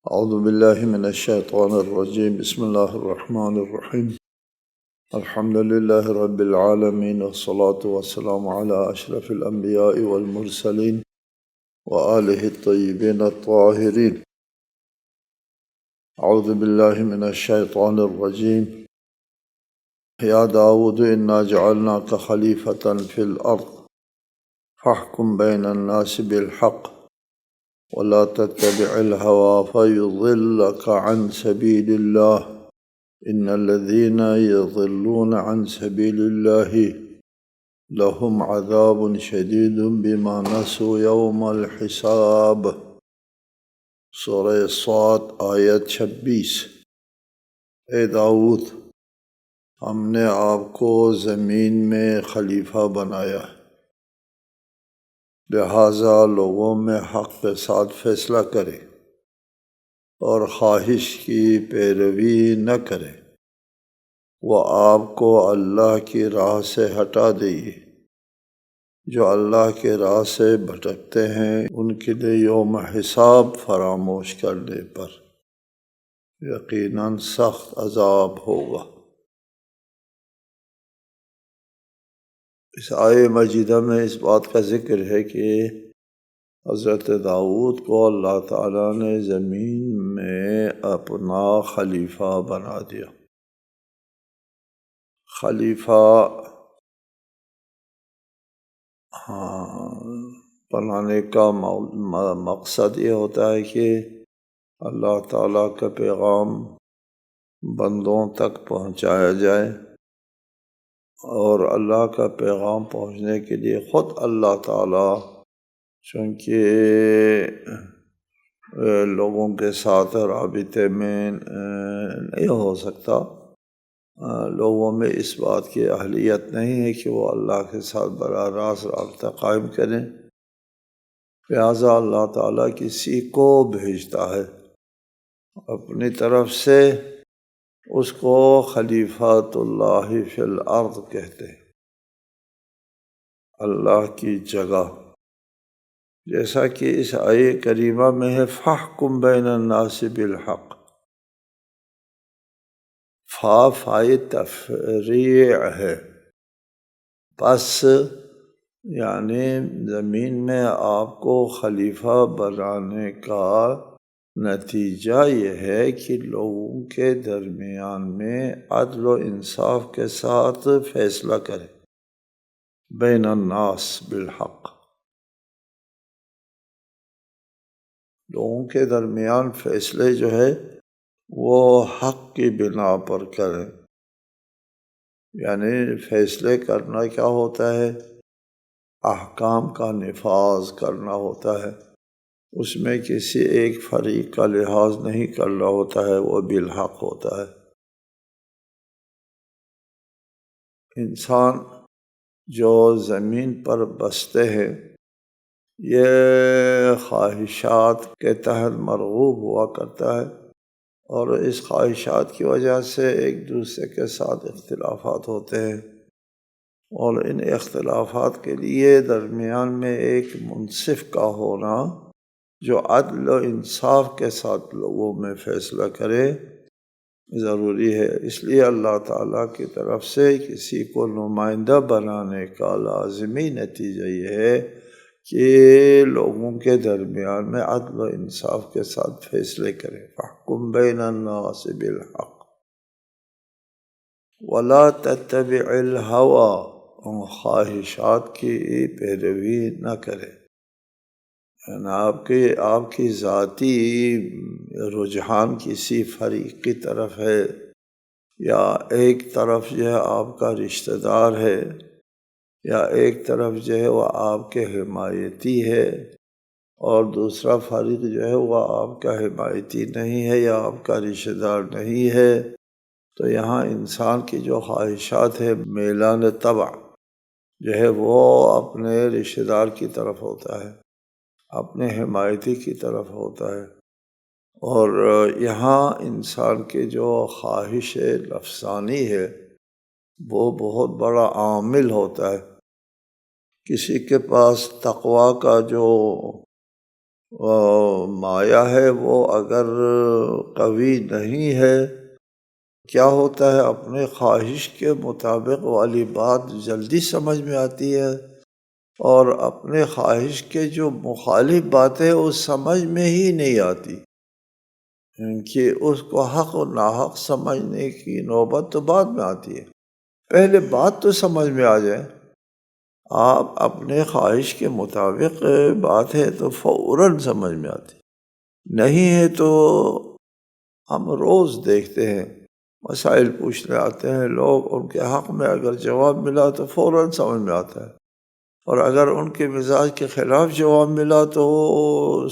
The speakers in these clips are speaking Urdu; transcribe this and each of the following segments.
اعوذ باللہ من الشیطان الرجیم بسم اللہ الرحمن الرحیم الحمد للہ رب العالمین والصلاة والسلام علی اشرف الانبیاء والمرسلین وآلہ الطیبین الطاہرین. اعوذ باللہ من الشیطان الرجیم یا داود انا جعلناک خلیفۃ فی الارض فاحکم بین الناس بالحق ولا تتبع الهوى فيضلك عن سبيل الله إن الذين يضلون عن سبيل الله لهم عذاب شديد بما نسوا يوم الحساب. سورہ صاد آیت 26. اے داؤد، ہم نے آپ کو زمین میں خلیفہ بنایا، لہٰذا لوگوں میں حق کے ساتھ فیصلہ کرے اور خواہش کی پیروی نہ کرے. وہ آپ کو اللہ کی راہ سے ہٹا دے گی. جو اللہ کی راہ سے بھٹکتے ہیں ان کے لیے یوم حساب فراموش کرنے پر یقیناً سخت عذاب ہوگا. اس آیہ مجیدہ میں اس بات کا ذکر ہے کہ حضرت داؤد کو اللہ تعالیٰ نے زمین میں اپنا خلیفہ بنا دیا. خلیفہ بنانے کا مقصد یہ ہوتا ہے کہ اللہ تعالیٰ کا پیغام بندوں تک پہنچایا جائے، اور اللہ کا پیغام پہنچنے کے لیے خود اللہ تعالیٰ چونکہ لوگوں کے ساتھ رابطے میں نہیں ہو سکتا، لوگوں میں اس بات کی اہلیت نہیں ہے کہ وہ اللہ کے ساتھ براہ راست رابطہ قائم کریں، لہٰذا اللہ تعالیٰ کسی کو بھیجتا ہے اپنی طرف سے. اس کو خلیفۃ اللہ فی الارض کہتے ہیں، اللہ کی جگہ. جیسا کہ اس آیہ کریمہ میں ہے فاحکم بین الناس بالحق. فائے تفریع ہے، پس یعنی زمین میں آپ کو خلیفہ بنانے کا نتیجہ یہ ہے کہ لوگوں کے درمیان میں عدل و انصاف کے ساتھ فیصلہ کرے. بین الناس بالحق، لوگوں کے درمیان فیصلے جو ہے وہ حق کی بنا پر کریں. یعنی فیصلے کرنا کیا ہوتا ہے؟ احکام کا نفاذ کرنا ہوتا ہے. اس میں کسی ایک فریق کا لحاظ نہیں کرنا ہوتا ہے، وہ بالحق ہوتا ہے. انسان جو زمین پر بستے ہیں یہ خواہشات کے تحت مرغوب ہوا کرتا ہے، اور اس خواہشات کی وجہ سے ایک دوسرے کے ساتھ اختلافات ہوتے ہیں، اور ان اختلافات کے لیے درمیان میں ایک منصف کا ہونا جو عدل و انصاف کے ساتھ لوگوں میں فیصلہ کرے ضروری ہے. اس لیے اللہ تعالیٰ کی طرف سے کسی کو نمائندہ بنانے کا لازمی نتیجہ یہ ہے کہ لوگوں کے درمیان میں عدل و انصاف کے ساتھ فیصلے کرے. فاحکم بین الناس بالحق ولا تتبع الهوى، خواہشات کی پیروی نہ کرے. یعنی آپ کی ذاتی رجحان کسی فریق کی طرف ہے، یا ایک طرف جو ہے آپ کا رشتہ دار ہے، یا ایک طرف جو ہے وہ آپ کے حمایتی ہے، اور دوسرا فریق جو ہے وہ آپ کا حمایتی نہیں ہے یا آپ کا رشتہ دار نہیں ہے. تو یہاں انسان کی جو خواہشات ہے میلان طبع جو ہے وہ اپنے رشتہ دار کی طرف ہوتا ہے، اپنے حمایتی کی طرف ہوتا ہے. اور یہاں انسان کی جو خواہش نفسانی ہے وہ بہت بڑا عامل ہوتا ہے. کسی کے پاس تقویٰ کا جو مایا ہے وہ اگر قوی نہیں ہے، کیا ہوتا ہے اپنے خواہش کے مطابق والی بات جلدی سمجھ میں آتی ہے، اور اپنے خواہش کے جو مخالف باتیں وہ سمجھ میں ہی نہیں آتی، کہ اس کو حق و ناحق سمجھنے کی نوبت تو بعد میں آتی ہے، پہلے بات تو سمجھ میں آ جائے۔ آپ اپنے خواہش کے مطابق بات ہے تو فوراً سمجھ میں آتی، نہیں ہے تو ہم روز دیکھتے ہیں مسائل پوچھنے آتے ہیں لوگ، ان کے حق میں اگر جواب ملا تو فوراً سمجھ میں آتا ہے، اور اگر ان کے مزاج کے خلاف جواب ملا تو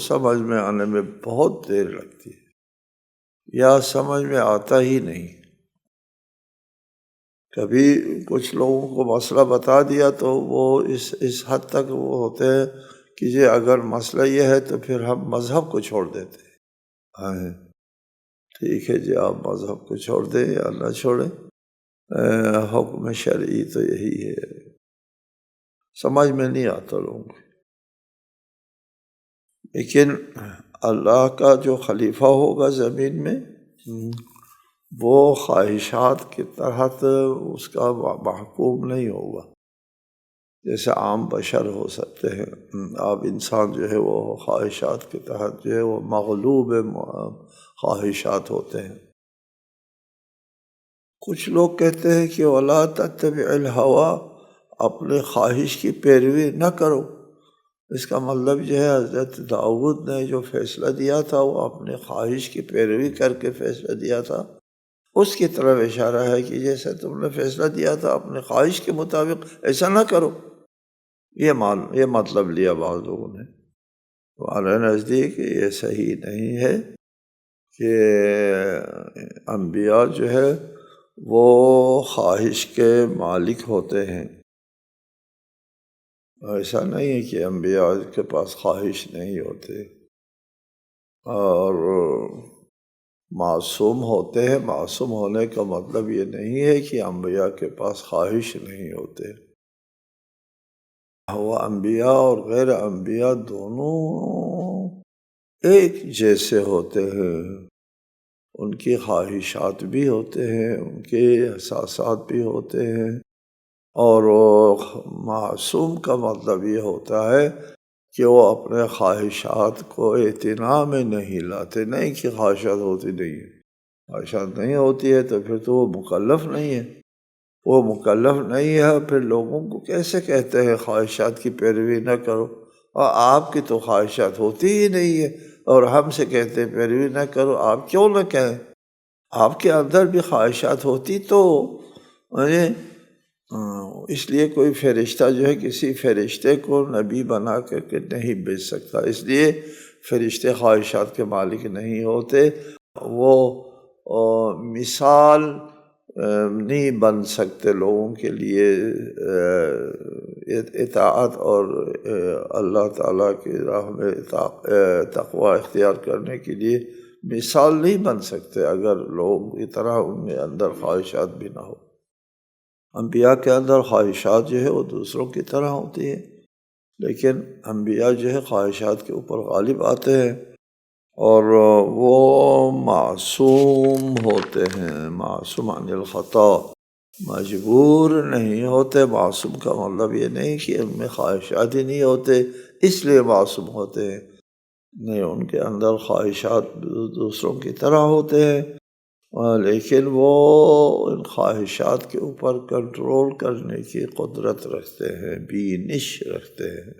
سمجھ میں آنے میں بہت دیر لگتی ہے یا سمجھ میں آتا ہی نہیں۔ کبھی کچھ لوگوں کو مسئلہ بتا دیا تو وہ اس حد تک وہ ہوتے ہیں کہ یہ اگر مسئلہ یہ ہے تو پھر ہم مذہب کو چھوڑ دیتے ہیں۔ ہاں ٹھیک ہے جی، آپ مذہب کو چھوڑ دیں یا نہ چھوڑیں، حکم شرعی تو یہی ہے، سمجھ میں نہیں آتا لوگوں کو۔ لیکن اللہ کا جو خلیفہ ہوگا زمین میں، وہ خواہشات کے تحت اس کا محکوم نہیں ہوگا، جیسے عام بشر ہو سکتے ہیں۔ آپ انسان جو ہے وہ خواہشات کے تحت جو ہے وہ مغلوب خواہشات ہوتے ہیں۔ کچھ لوگ کہتے ہیں کہ وَلَا تَتَّبِعِ الْهَوَىٰ، اپنے خواہش کی پیروی نہ کرو۔ اس کا مطلب یہ ہے حضرت داؤد نے جو فیصلہ دیا تھا وہ اپنے خواہش کی پیروی کر کے فیصلہ دیا تھا، اس کی طرف اشارہ ہے کہ جیسے تم نے فیصلہ دیا تھا اپنے خواہش کے مطابق ایسا نہ کرو۔ یہ مطلب لیا بعض لوگوں نے۔ ہمارے نزدیک یہ صحیح نہیں ہے کہ انبیاء جو ہے وہ خواہش کے مالک ہوتے ہیں۔ ایسا نہیں ہے کہ انبیاء کے پاس خواہش نہیں ہوتے، اور معصوم ہوتے ہیں۔ معصوم ہونے کا مطلب یہ نہیں ہے کہ انبیاء کے پاس خواہش نہیں ہوتے۔ وہ انبیاء اور غیر انبیاء دونوں ایک جیسے ہوتے ہیں، ان کی خواہشات بھی ہوتے ہیں، ان کے احساسات بھی ہوتے ہیں، اور معصوم کا مطلب یہ ہوتا ہے کہ وہ اپنے خواہشات کو اعتنا میں نہیں لاتے۔ نہیں کہ خواہشات ہوتی نہیں ہے، خواہشات نہیں ہوتی ہے تو پھر تو وہ مکلف نہیں ہے۔ وہ مکلف نہیں ہے، پھر لوگوں کو کیسے کہتے ہیں خواہشات کی پیروی نہ کرو، اور آپ کی تو خواہشات ہوتی ہی نہیں ہے، اور ہم سے کہتے ہیں پیروی نہ کرو۔ آپ کیوں نہ کہیں؟ آپ کے اندر بھی خواہشات ہوتی تو اس لیے کوئی فرشتہ جو ہے کسی فرشتے کو نبی بنا کر کے نہیں بھیج سکتا، اس لیے فرشتے خواہشات کے مالک نہیں ہوتے۔ وہ مثال نہیں بن سکتے لوگوں کے لیے اطاعت اور اللہ تعالیٰ کی راہ میں تقوی اختیار کرنے کے لیے مثال نہیں بن سکتے اگر لوگوں کی طرح ان کے اندر خواہشات بھی نہ ہو۔ انبیاء کے اندر خواہشات جو ہے وہ دوسروں کی طرح ہوتی ہیں، لیکن انبیاء جو ہے خواہشات کے اوپر غالب آتے ہیں، اور وہ معصوم ہوتے ہیں، معصوم عن الخطا، مجبور نہیں ہوتے۔ معصوم کا مطلب یہ نہیں کہ ان میں خواہشات ہی نہیں ہوتے اس لیے معصوم ہوتے ہیں، نہیں، ان کے اندر خواہشات دوسروں کی طرح ہوتے ہیں، لیکن وہ ان خواہشات کے اوپر کنٹرول کرنے کی قدرت رکھتے ہیں، بینش رکھتے ہیں۔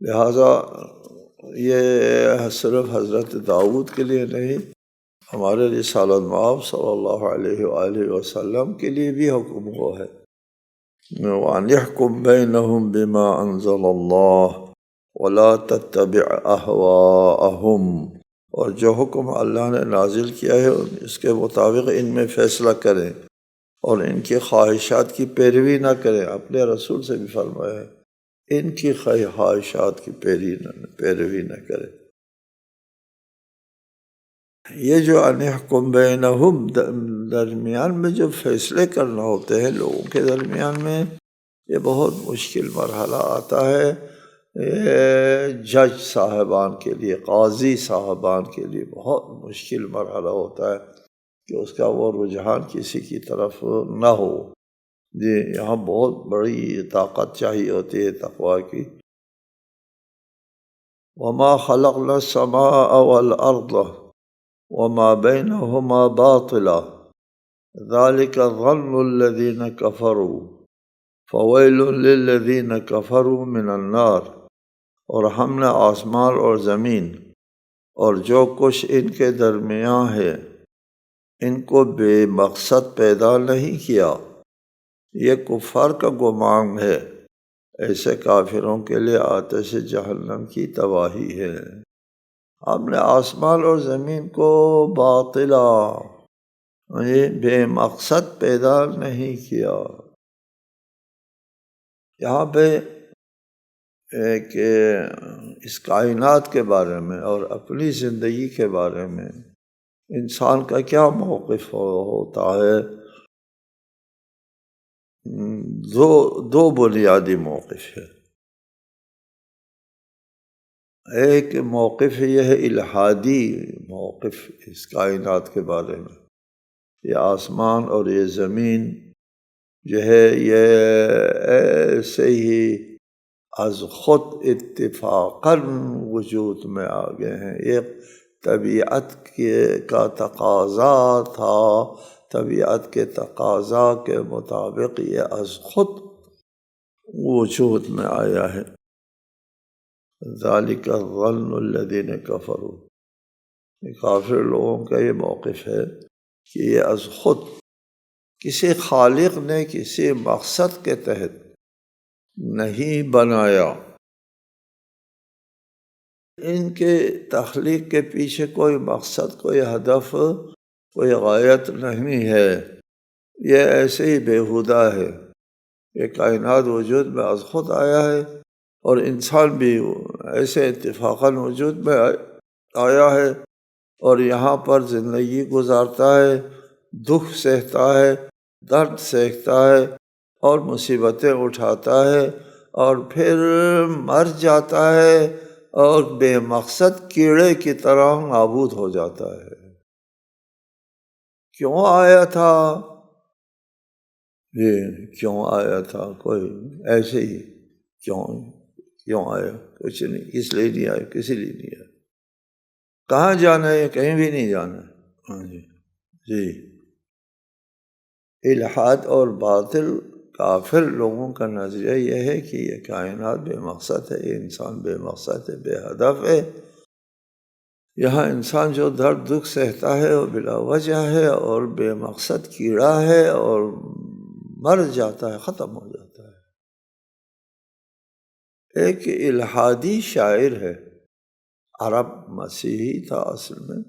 لہٰذا یہ صرف حضرت داؤد کے لیے نہیں، ہمارے رسالت مآب صلی اللہ علیہ وآلہ وسلم کے لیے بھی حکم ہوا ہے، وَأَنْ يَحْكُمْ بَيْنَهُمْ بِمَا أَنزَلَ اللَّهُ وَلَا تَتَّبِعْ أَهْوَاءَهُمْ، اور جو حکم اللہ نے نازل کیا ہے اس کے مطابق ان میں فیصلہ کریں، اور ان کی خواہشات کی پیروی نہ کریں۔ اپنے رسول سے بھی فرمایا ہے ان کی خواہشات کی پیروی نہ کریں۔ یہ جو ان یحکم بینہم درمیان میں جو فیصلے کرنا ہوتے ہیں لوگوں کے درمیان میں، یہ بہت مشکل مرحلہ آتا ہے، جج صاحبان کے لیے، قاضی صاحبان کے لیے بہت مشکل مرحلہ ہوتا ہے کہ اس کا وہ رجحان کسی کی طرف نہ ہو۔ جی، یہاں بہت بڑی طاقت چاہیے ہوتی ہے تقویٰ کی۔ وما خلقنا السماء والأرض وما بينهما باطلا ذلك ظن الذين كفروا فويل للذين كفروا من النار۔ اور ہم نے آسمان اور زمین اور جو کچھ ان کے درمیان ہے ان کو بے مقصد پیدا نہیں کیا، یہ کفار کا گمان ہے، ایسے کافروں کے لیے آتش جہنم کی تباہی ہے۔ ہم نے آسمان اور زمین کو باطلا، بے مقصد پیدا نہیں کیا۔ یہاں پہ ایک اس کائنات کے بارے میں اور اپنی زندگی کے بارے میں انسان کا کیا موقف ہوتا ہے؟ دو بنیادی موقف ہے۔ ایک موقف یہ ہے الحادی موقف اس کائنات کے بارے میں، یہ آسمان اور یہ زمین جو ہے یہ ایسے ہی از خود اتفاقاً وجود میں آ گئے ہیں، یہ طبیعت کا تقاضا تھا، طبیعت کے تقاضا کے مطابق یہ از خود وجود میں آیا ہے۔ ذالک الظن الذین کفروا، کافر لوگوں کا یہ موقف ہے کہ یہ از خود کسی خالق نے کسی مقصد کے تحت نہیں بنایا، ان کے تخلیق کے پیچھے کوئی مقصد، کوئی ہدف، کوئی غایت نہیں ہے، یہ ایسے ہی بیہودہ ہے۔ یہ کائنات وجود میں از خود آیا ہے اور انسان بھی ایسے اتفاقاً وجود میں آیا ہے اور یہاں پر زندگی گزارتا ہے، دکھ سہتا ہے، درد سہتا ہے اور مصیبتیں اٹھاتا ہے اور پھر مر جاتا ہے اور بے مقصد کیڑے کی طرح نابود ہو جاتا ہے۔ کیوں آیا تھا؟ یہ کیوں آیا تھا؟ کوئی ایسے ہی کیوں آیا؟ کچھ نہیں، کس لیے نہیں آیا، کسی لیے نہیں آیا۔ کہاں جانا ہے؟ کہیں بھی نہیں جانا ہے۔ ہاں جی، الحاد اور باطل کافر لوگوں کا نظریہ یہ ہے کہ یہ کائنات بے مقصد ہے، یہ انسان بے مقصد ہے، بے ہدف ہے۔ یہاں انسان جو درد دکھ سہتا ہے وہ بلا وجہ ہے اور بے مقصد کیڑا ہے اور مر جاتا ہے، ختم ہو جاتا ہے۔ ایک الحادی شاعر ہے، عرب مسیحی تھا اصل میں،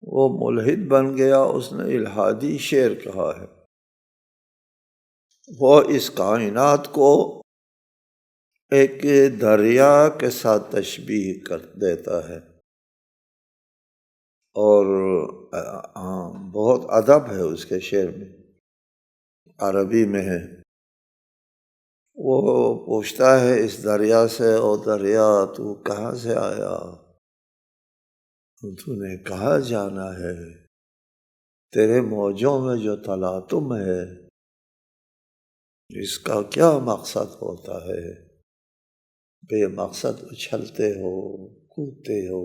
وہ ملحد بن گیا، اس نے الحادی شعر کہا ہے۔ وہ اس کائنات کو ایک دریا کے ساتھ تشبیہ کر دیتا ہے اور بہت ادب ہے اس کے شعر میں، عربی میں ہے۔ وہ پوچھتا ہے اس دریا سے، او دریا تو کہاں سے آیا، تو نے کہاں جانا ہے، تیرے موجوں میں جو تلاطم ہے اس کا کیا مقصد ہوتا ہے، بے مقصد اچھلتے ہو، کودتے ہو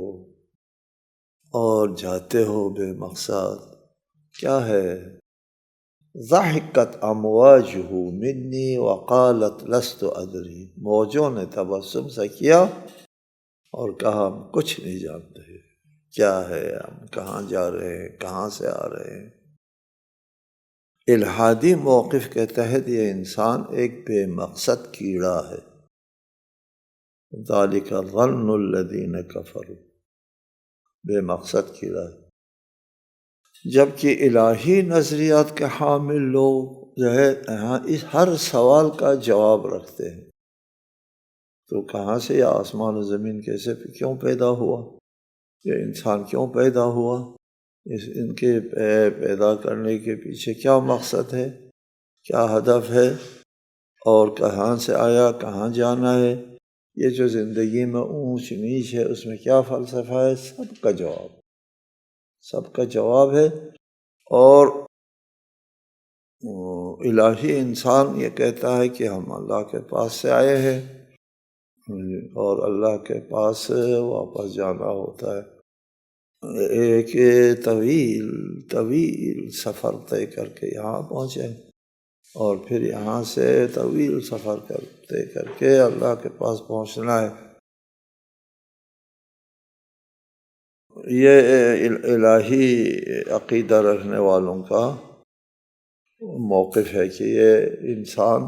اور جاتے ہو بے مقصد، کیا ہے؟ ضحکت امواجہ منی وقالت لست ادری، موجوں نے تبسم سے کیا اور کہا ہم کچھ نہیں جانتے، کیا ہے، ہم کہاں جا رہے ہیں، کہاں سے آ رہے ہیں۔ الحادی موقف کے تحت یہ انسان ایک بے مقصد کیڑا ہے۔ ذالک ظن الذین کفروا، بے مقصد کیڑا ہے۔ جبکہ الہی نظریات کے حامل لوگ جو ہے اس ہر سوال کا جواب رکھتے ہیں۔ تو کہاں سے یہ آسمان و زمین کیسے کیوں پیدا ہوا، یہ انسان کیوں پیدا ہوا، ان کے پیدا کرنے کے پیچھے کیا مقصد ہے، کیا ہدف ہے، اور کہاں سے آیا، کہاں جانا ہے، یہ جو زندگی میں اونچ نیچ ہے اس میں کیا فلسفہ ہے؟ سب کا جواب ہے۔ اور الہی انسان یہ کہتا ہے کہ ہم اللہ کے پاس سے آئے ہیں اور اللہ کے پاس سے واپس جانا ہوتا ہے۔ ایک طویل سفر طے کر کے یہاں پہنچے اور پھر یہاں سے طویل سفر طے کر کے اللہ کے پاس پہنچنا ہے۔ یہ الہی عقیدہ رکھنے والوں کا موقف ہے کہ یہ انسان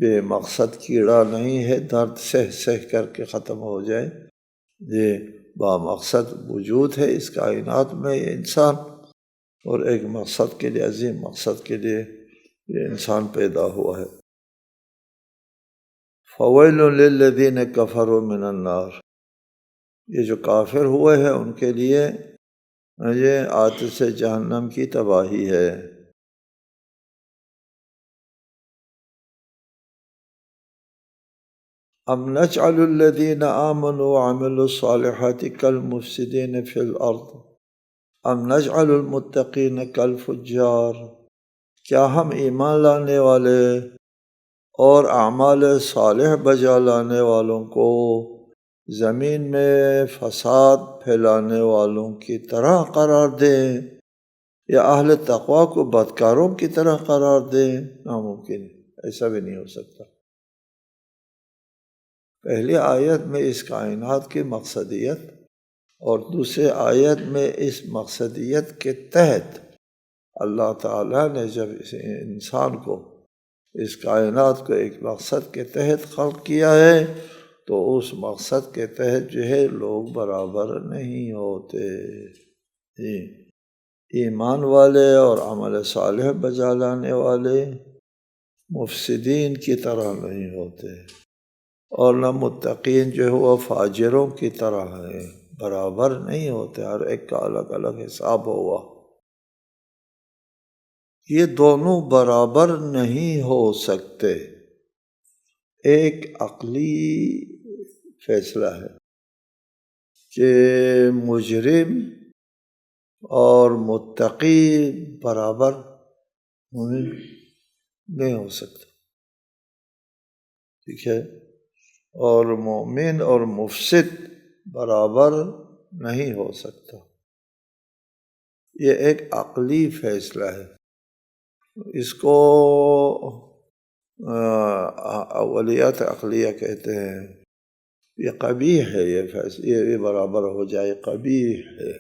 بے مقصد کیڑا نہیں ہے، درد سہ کر کے ختم ہو جائے۔ یہ بامقصد وجود ہے اس کائنات میں یہ انسان، اور ایک مقصد کے لیے، عظیم مقصد کے لیے یہ انسان پیدا ہوا ہے۔ فویل للذین کفروا من النار، یہ جو کافر ہوئے ہیں ان کے لیے یہ آتش جہنم کی تباہی ہے۔ ام نجعل الذین آمنوا وعملوا الصالحات کالمفسدین فی الارض ام نجعل المتقین کالفجار، کیا ہم ایمان لانے والے اور اعمال صالح بجا لانے والوں کو زمین میں فساد پھیلانے والوں کی طرح قرار دیں، یا اہل تقوی کو بدکاروں کی طرح قرار دیں؟ ناممکن، ایسا بھی نہیں ہو سکتا۔ پہلی آیت میں اس کائنات کی مقصدیت اور دوسری آیت میں اس مقصدیت کے تحت اللہ تعالیٰ نے جب اس انسان کو، اس کائنات کو ایک مقصد کے تحت خلق کیا ہے تو اس مقصد کے تحت جو ہے لوگ برابر نہیں ہوتے۔ ایمان والے اور عمل صالح بجا لانے والے مفسدین کی طرح نہیں ہوتے، اور نہ متقین جو ہے وہ فاجروں کی طرح ہے، برابر نہیں ہوتے، ہر ایک کا الگ الگ حساب ہوا۔ یہ دونوں برابر نہیں ہو سکتے۔ ایک عقلی فیصلہ ہے کہ مجرم اور متقی برابر نہیں ہو سکتے، ٹھیک ہے، اور مومن اور مفسد برابر نہیں ہو سکتا۔ یہ ایک عقلی فیصلہ ہے، اس کو اولیات عقلیہ کہتے ہیں۔ یہ قبیح ہے، یہ فیصلہ، یہ برابر ہو جائے قبیح ہے۔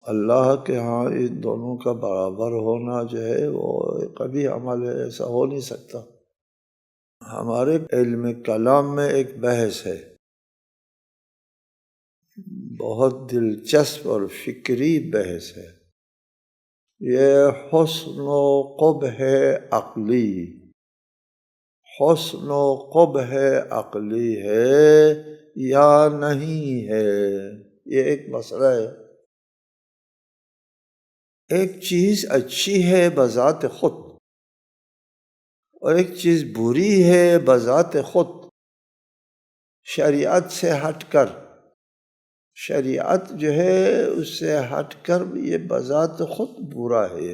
اللہ کے ہاں ان دونوں کا برابر ہونا جو ہے وہ قبیح عمل ہے، ایسا ہو نہیں سکتا۔ ہمارے علم کلام میں ایک بحث ہے، بہت دلچسپ اور فکری بحث ہے، یہ حسن و قبح عقلی، حسن و قبح عقلی ہے یا نہیں ہے، یہ ایک مسئلہ ہے۔ ایک چیز اچھی ہے بذات خود اور ایک چیز بری ہے بذات خود، شریعت سے ہٹ کر، شریعت جو ہے اس سے ہٹ کر یہ بذات خود برا ہے،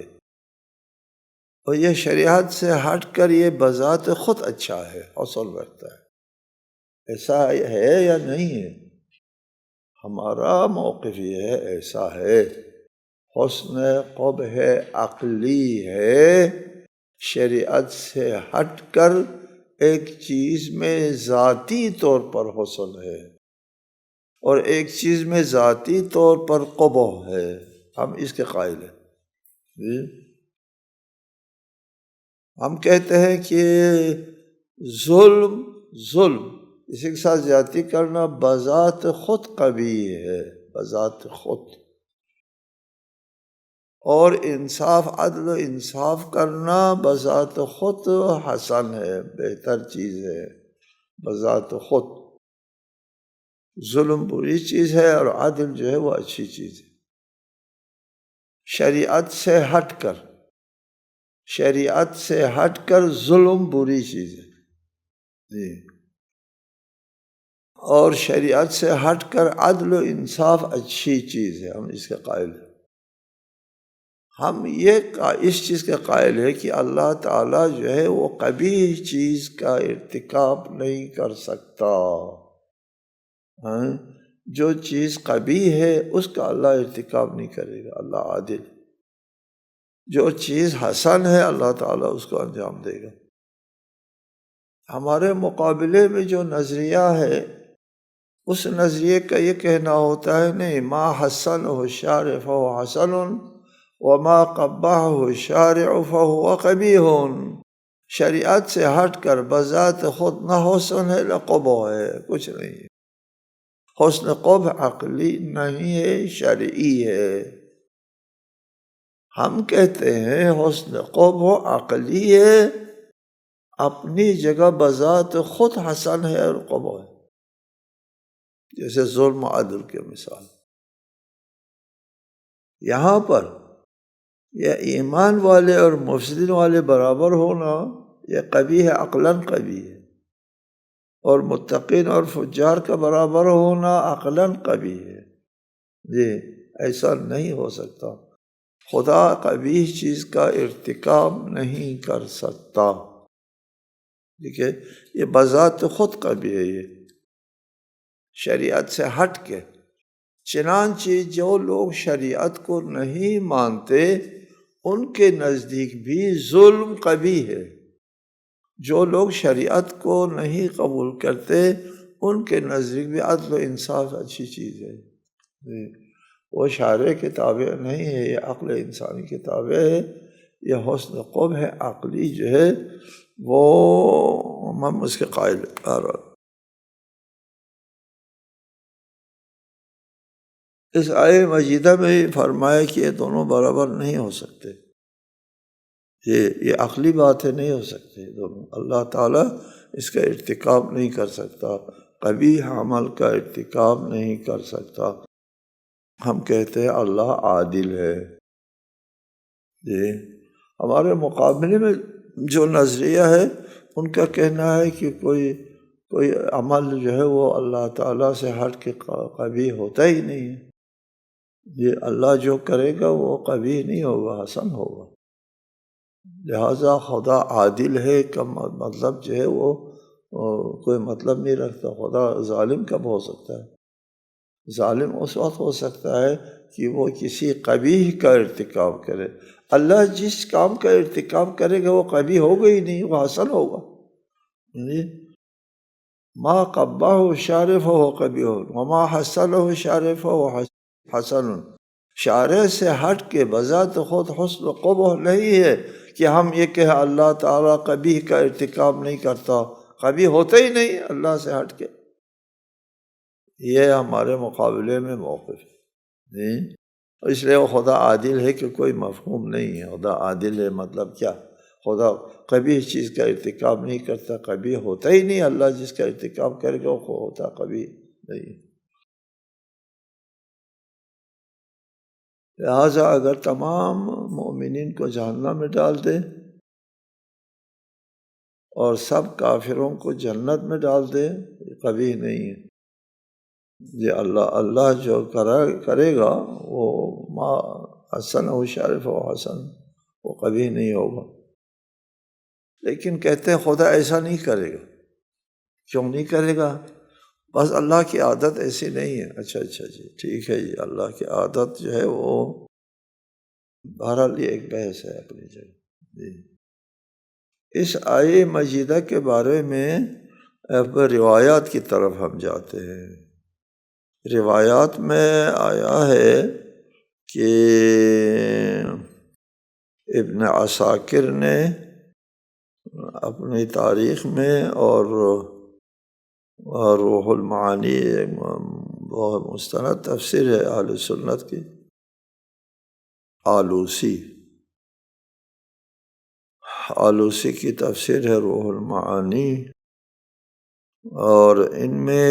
اور یہ شریعت سے ہٹ کر یہ بذات خود اچھا ہے، حسن رکھتا ہے۔ ایسا ہے یا نہیں ہے؟ ہمارا موقف یہ ہے ایسا ہے، حسن قبح عقلی ہے، شریعت سے ہٹ کر ایک چیز میں ذاتی طور پر حسن ہے اور ایک چیز میں ذاتی طور پر قبح ہے، ہم اس کے قائل ہیں۔ ہم کہتے ہیں کہ ظلم اسی کے ساتھ زیادتی کرنا بذات خود قبیح ہے، بذات خود، اور انصاف، عدل و انصاف کرنا بذات خود حسن ہے، بہتر چیز ہے بذات خود۔ ظلم بری چیز ہے اور عدل جو ہے وہ اچھی چیز ہے۔ شریعت سے ہٹ کر ظلم بری چیز ہے۔ اور شریعت سے ہٹ کر عدل و انصاف اچھی چیز ہے، ہم اس کے قائل ہیں۔ ہم اس چیز کے قائل ہے کہ اللہ تعالیٰ جو ہے وہ قبیح چیز کا ارتکاب نہیں کر سکتا۔ جو چیز قبیح ہے اس کا اللہ ارتکاب نہیں کرے گا، اللہ عادل۔ جو چیز حسن ہے اللہ تعالیٰ اس کو انجام دے گا۔ ہمارے مقابلے میں جو نظریہ ہے اس نظریے کا یہ کہنا ہوتا ہے نہیں، ما حسن الشارع فهو حسن وما قبح الشارع فهو قبیح۔ شریعت سے ہٹ کر بذات خود نہ حسن ہے نہ قبح ہے، کچھ نہیں ہے۔ حسن قبح عقلی نہیں ہے، شرعی ہے۔ ہم کہتے ہیں حسن قبح عقلی ہے، اپنی جگہ بذات خود حسن ہے اور قبح ہے، جیسے ظلم و عدل کے مثال۔ یہاں پر یہ ایمان والے اور مفسدین والے برابر ہونا یہ قبیح ہے، عقلاً قبیح ہے، اور متقین اور فجار کا برابر ہونا عقلاً قبیح ہے۔ جی ایسا نہیں ہو سکتا، خدا قبیح چیز کا ارتکاب نہیں کر سکتا۔ ٹھیک ہے، یہ بذات خود قبیح ہے، یہ شریعت سے ہٹ کے۔ چنانچہ جو لوگ شریعت کو نہیں مانتے ان کے نزدیک بھی ظلم قبیح ہے، جو لوگ شریعت کو نہیں قبول کرتے ان کے نزدیک بھی عدل و انصاف اچھی چیز ہے۔ وہ شارع کے تابع نہیں ہے، یہ عقل انسانی کے تابع ہے۔ یہ حسن قبح ہے عقلی جو ہے وہ ہم اس کے قائل ہیں۔ اس آیہ مجیدہ میں فرمایا کہ یہ دونوں برابر نہیں ہو سکتے، یہ عقلی بات ہے، نہیں ہو سکتے دونوں۔ اللہ تعالیٰ اس کا ارتکاب نہیں کر سکتا، قبیح عمل کا ارتکاب نہیں کر سکتا۔ ہم کہتے ہیں اللہ عادل ہے۔ جی ہمارے مقابلے میں جو نظریہ ہے ان کا کہنا ہے کہ کوئی عمل جو ہے وہ اللہ تعالیٰ سے ہٹ کے قبیح ہوتا ہی نہیں ہے۔ یہ اللہ جو کرے گا وہ قبیح نہیں ہوگا، حسن ہوگا۔ لہٰذا خدا عادل ہے کا مطلب جو ہے وہ کوئی مطلب نہیں رکھتا۔ خدا ظالم کب ہو سکتا ہے؟ ظالم اس وقت ہو سکتا ہے کہ وہ کسی قبیح کا ارتکاب کرے۔ اللہ جس کام کا ارتکاب کرے گا وہ قبیح ہوگا ہی نہیں، وہ حسن ہوگا۔ ما قبح الشارع فهو قبیح وما حسنہ الشارع فهو حسن۔ شارع سے ہٹ کے بذات خود حسن و قبح نہیں ہے کہ ہم یہ کہ اللہ تعالیٰ قبیح کا ارتکاب نہیں کرتا، قبیح ہوتا ہی نہیں اللہ سے ہٹ کے۔ یہ ہمارے مقابلے میں موقف ہے۔ اس لیے وہ خدا عادل ہے کہ کوئی مفہوم نہیں ہے۔ خدا عادل ہے مطلب کیا؟ خدا قبیح چیز کا ارتکاب نہیں کرتا، قبیح ہوتا ہی نہیں۔ اللہ جس کا ارتکاب کرے گا وہ ہوتا قبیح نہیں۔ لہٰذا اگر تمام مومنین کو جہنم میں ڈال دے اور سب کافروں کو جنت میں ڈال دے، قبیح نہیں ہے۔ یہ اللہ جو کرے گا وہ ما حسن و شارف و حسن، وہ قبیح نہیں ہوگا۔ لیکن کہتے ہیں خدا ایسا نہیں کرے گا۔ کیوں نہیں کرے گا؟ بس اللہ کی عادت ایسی نہیں ہے۔ اچھا جی ٹھیک ہے جی، اللہ کی عادت جو ہے وہ بہرحال یہ ایک بحث ہے اپنی جگہ۔ جی اس آیہ مجیدہ کے بارے میں اب روایات کی طرف ہم جاتے ہیں۔ روایات میں آیا ہے کہ ابن عساکر نے اپنی تاریخ میں اور روح المعانی وہ مستند تفسیر ہے اہل سنت کی، آلوسی کی تفسیر ہے روح المعانی، اور ان میں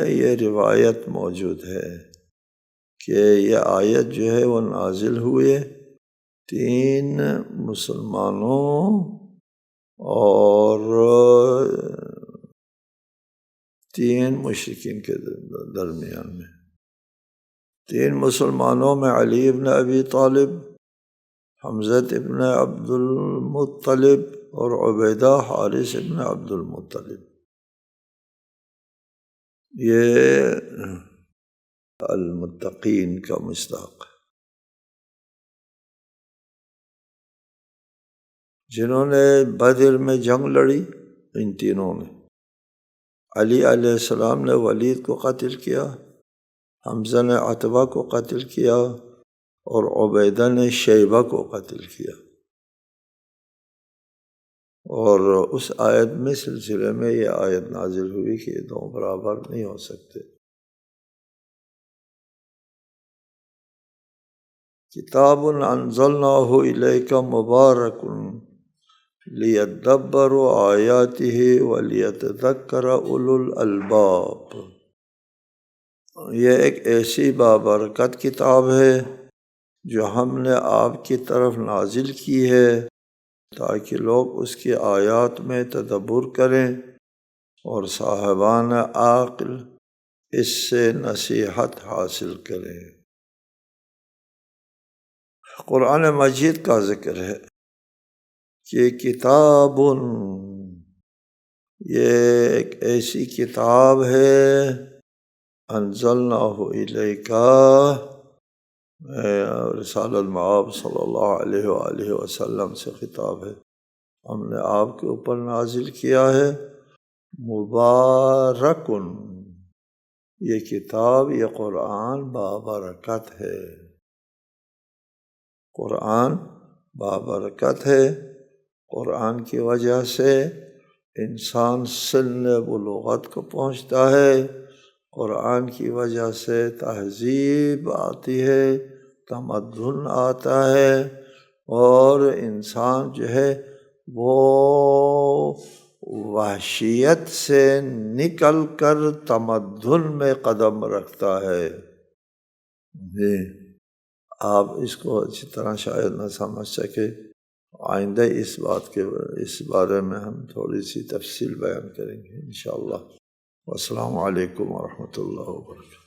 یہ روایت موجود ہے کہ یہ آیت جو ہے وہ نازل ہوئے 3 مسلمانوں اور 3 مشرکین کے درمیان میں، 3 مسلمانوں میں علی ابن ابی طالب، حمزہ ابن عبد المطلب اور عبیدہ حارث ابن عبد المطلب۔ یہ المتقین کا مصداق، جنہوں نے بدر میں جنگ لڑی، ان تینوں نے۔ علی علیہ السلام نے ولید کو قتل کیا، حمزہ نے عتبہ کو قتل کیا اور عبیدہ نے شیبہ کو قتل کیا۔ اور اس آیت میں سلسلے میں یہ آیت نازل ہوئی کہ یہ 2 برابر نہیں ہو سکتے۔ کتاب انزلناہ الیک مبارک لیدبروا آیاتہ ولیتذکر اولو الالباب۔ یہ ایک ایسی بابرکت کتاب ہے جو ہم نے آپ کی طرف نازل کی ہے تاکہ لوگ اس کی آیات میں تدبر کریں اور صاحبان عقل اس سے نصیحت حاصل کریں۔ قرآن مجید کا ذکر ہے کہ کتاب، یہ ایک ایسی کتاب ہے، انزلناہ الیکا، رسالۃ مآب صلی اللہ علیہ وآلہ وسلم سے خطاب ہے، ہم نے آپ کے اوپر نازل کیا ہے، مبارکن، یہ کتاب، یہ قرآن بابرکت ہے، قرآن بابرکت ہے۔ قرآن کی وجہ سے انسان سن بلوغت کو پہنچتا ہے، قرآن کی وجہ سے تہذیب آتی ہے، تمدن آتا ہے، اور انسان جو ہے وہ وحشیت سے نکل کر تمدن میں قدم رکھتا ہے۔ جی، آپ اس کو اچھی طرح شاید نہ سمجھ سکے، آئندہ اس بارے میں ہم تھوڑی سی تفصیل بیان کریں گے انشاءاللہ۔ والسلام علیکم ورحمۃ اللہ وبرکاتہ۔